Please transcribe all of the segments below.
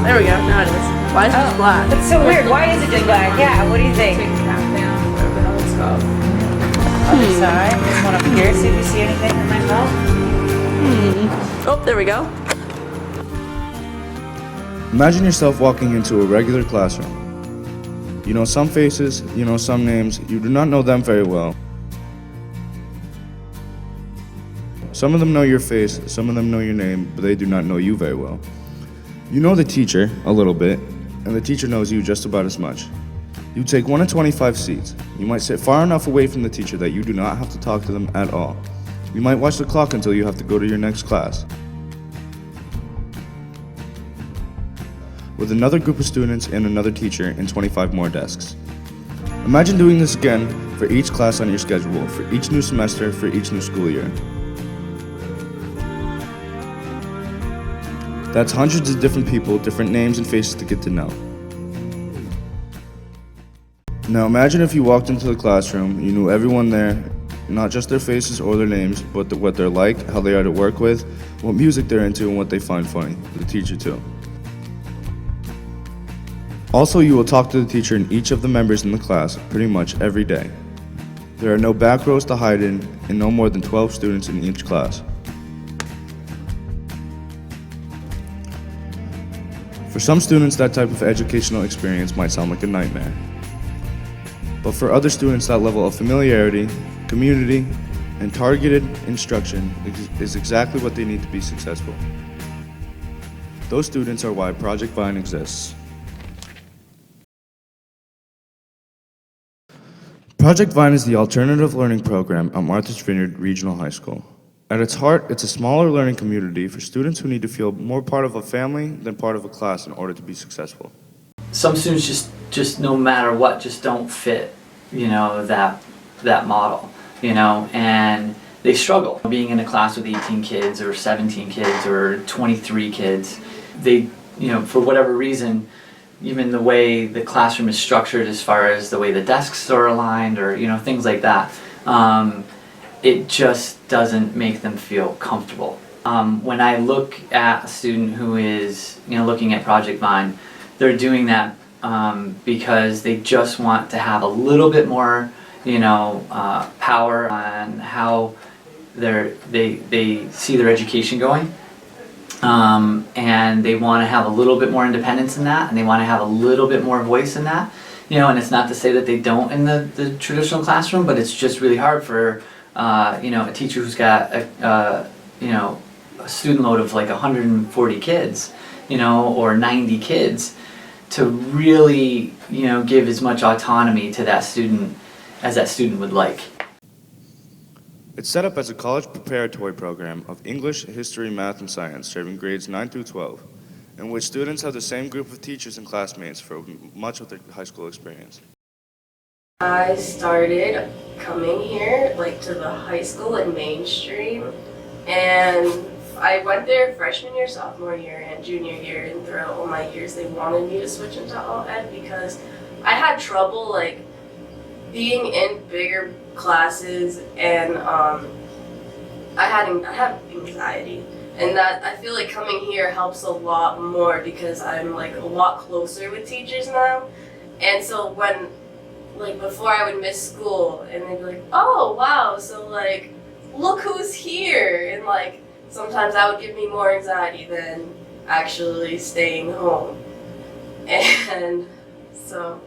there we go. Now it is. Why is it black? That's so weird. Why is it just black? Yeah, what do you think? Take the cap down, whatever the hell it's called. Other side. This one up here. See if you see anything that might help. Oh, there we go. Imagine yourself walking into a regular classroom. You know some faces, you know some names, you do not know them very well. Some of them know your face, some of them know your name, but they do not know you very well. You know the teacher a little bit, and the teacher knows you just about as much. You take 1 of 25 seats. You might sit far enough away from the teacher that you do not have to talk to them at all. You might watch the clock until you have to go to your next class. With another group of students and another teacher and 25 more desks. Imagine doing this again for each class on your schedule, for each new semester, for each new school year. That's hundreds of different people, different names and faces to get to know. Now imagine if you walked into the classroom, you knew everyone there, not just their faces or their names, but what they're like, how they are to work with, what music they're into, and what they find funny, the teacher too. Also, you will talk to the teacher and each of the members in the class pretty much every day. There are no back rows to hide in, and no more than 12 students in each class. For some students, that type of educational experience might sound like a nightmare. But for other students, that level of familiarity, community, and targeted instruction is exactly what they need to be successful. Those students are why Project Vine exists. Project Vine is the alternative learning program at Martha's Vineyard Regional High School. At its heart, it's a smaller learning community for students who need to feel more part of a family than part of a class in order to be successful. Some students just no matter what, just don't fit, that model, and they struggle. Being in a class with 18 kids or 17 kids or 23 kids, they, for whatever reason, even the way the classroom is structured as far as the way the desks are aligned or, things like that, it just doesn't make them feel comfortable. When I look at a student who is, looking at Project Vine, they're doing that because they just want to have a little bit more, power on how they see their education going. And they want to have a little bit more independence in that, and they want to have a little bit more voice in that. And it's not to say that they don't in the traditional classroom, but it's just really hard for a teacher who's got a student load of like 140 kids, or 90 kids, to really, give as much autonomy to that student as that student would like. It's set up as a college preparatory program of English, history, math, and science, serving grades 9 through 12, in which students have the same group of teachers and classmates for much of their high school experience. I started coming here, to the high school in mainstream, and I went there freshman year, sophomore year, and junior year, and throughout all my years they wanted me to switch into all ed because I had trouble, being in bigger classes, and I have anxiety, and that I feel like coming here helps a lot more because I'm a lot closer with teachers now, and so when before I would miss school and they'd be like, oh wow, so look who's here, and sometimes that would give me more anxiety than actually staying home, and so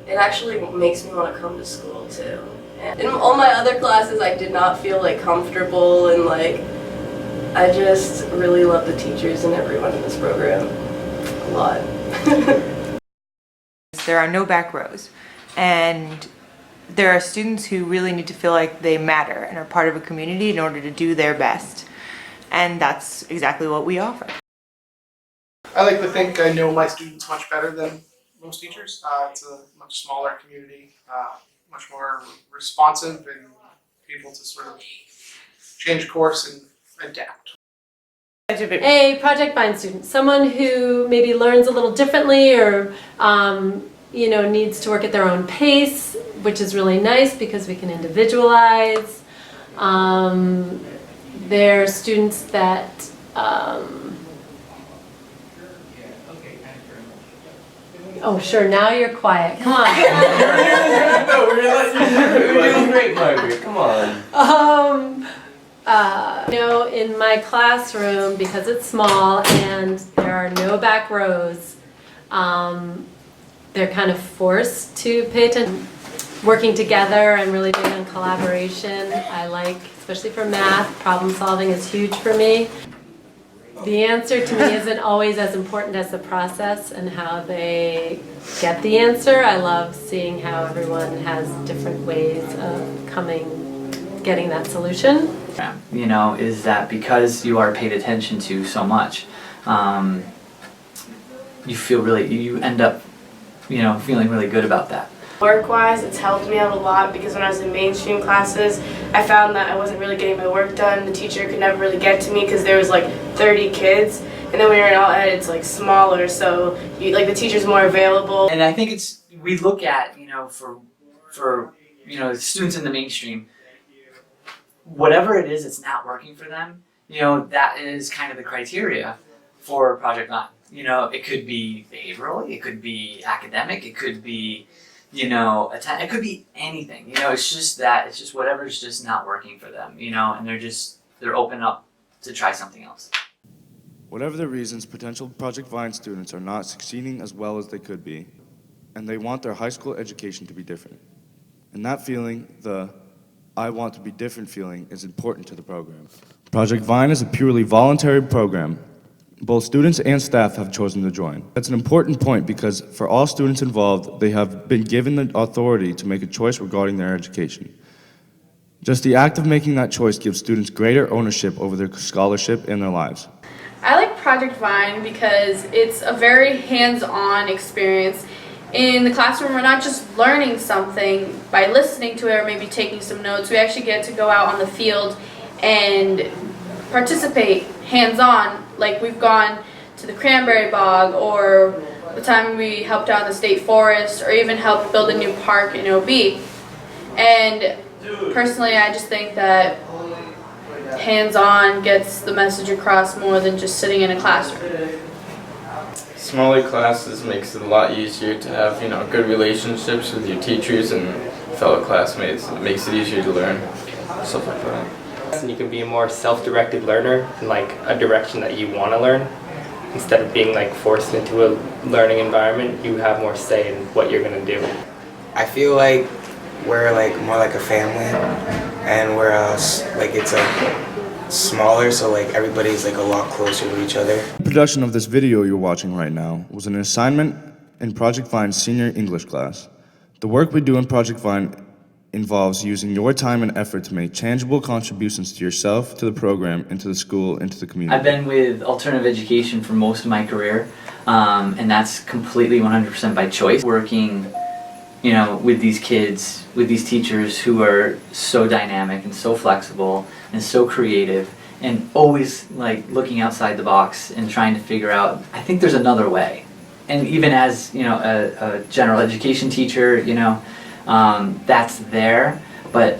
it actually makes me want to come to school too. And in all my other classes I did not feel comfortable, and I just really love the teachers and everyone in this program a lot. There are no back rows, and there are students who really need to feel like they matter and are part of a community in order to do their best, and that's exactly what we offer. I like to think I know my students much better than most teachers. It's a much smaller community, much more responsive and able to sort of change course and adapt. A Project Vine student, someone who maybe learns a little differently or needs to work at their own pace, which is really nice because we can individualize. They're students that Oh, sure, now you're quiet. Come on. No, we're doing great, Margaret. Come on. In my classroom, because it's small and there are no back rows, they're kind of forced to pay attention. Working together, I'm really big on collaboration. I like, especially for math, problem solving is huge for me. The answer to me isn't always as important as the process and how they get the answer. I love seeing how everyone has different ways of getting that solution. Is that because you are paid attention to so much, you end up, feeling really good about that. Work-wise, it's helped me out a lot because when I was in mainstream classes, I found that I wasn't really getting my work done. The teacher could never really get to me because there was like 30 kids, and then when you're in all ed, it's like smaller, so the teacher's more available. And I think we look at, for students in the mainstream, whatever it is that's not working for them, that is kind of the criteria for Project Vine. It could be behavioral, it could be academic, it could be, it could be anything. It's just whatever's just not working for them, and they're open up to try something else. Whatever the reasons, potential Project Vine students are not succeeding as well as they could be, and they want their high school education to be different. And that feeling, the I want to be different feeling, is important to the program. Project Vine is a purely voluntary program. Both students and staff have chosen to join. That's an important point because for all students involved, they have been given the authority to make a choice regarding their education. Just the act of making that choice gives students greater ownership over their scholarship and their lives. I like Project Vine because it's a very hands-on experience. In the classroom, we're not just learning something by listening to it or maybe taking some notes. We actually get to go out on the field and participate hands-on. Like we've gone to the cranberry bog, or the time we helped out in the state forest, or even helped build a new park in OB. And personally, I just think that hands-on gets the message across more than just sitting in a classroom. Smaller classes makes it a lot easier to have, good relationships with your teachers and fellow classmates. It makes it easier to learn, stuff like that. And you can be a more self-directed learner in a direction that you want to learn. Instead of being forced into a learning environment, you have more say in what you're going to do. I feel like we're more like a family, and we're it's smaller, so everybody's a lot closer to each other. The production of this video you're watching right now was an assignment in Project Vine's senior English class. The work we do in Project Vine involves using your time and effort to make tangible contributions to yourself, to the program, and to the school, and to the community. I've been with alternative education for most of my career, and that's completely 100% by choice. Working, with these kids, with these teachers who are so dynamic and so flexible and so creative, and always looking outside the box and trying to figure out, I think there's another way. And even as a general education teacher, that's there, but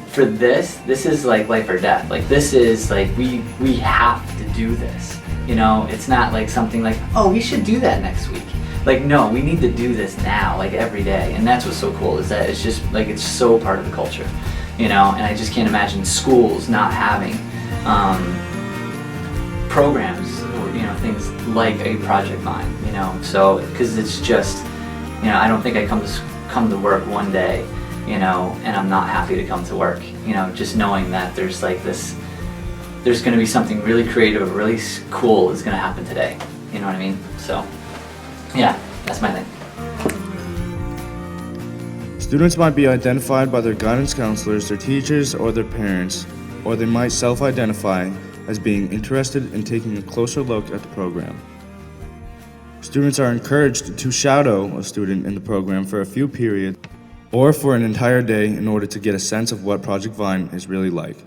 for this is life or death. This is we have to do this. It's not something oh, we should do that next week. No, we need to do this now, every day. And that's what's so cool, is that it's just it's so part of the culture, and I just can't imagine schools not having programs or things like a Project Vine, so because it's just I don't think I come to work one day, and I'm not happy to come to work, just knowing that there's there's going to be something really creative, really cool is going to happen today, you know what I mean? So yeah, that's my thing. Students might be identified by their guidance counselors, their teachers, or their parents, or they might self-identify as being interested in taking a closer look at the program. Students are encouraged to shadow a student in the program for a few periods or for an entire day in order to get a sense of what Project Vine is really like.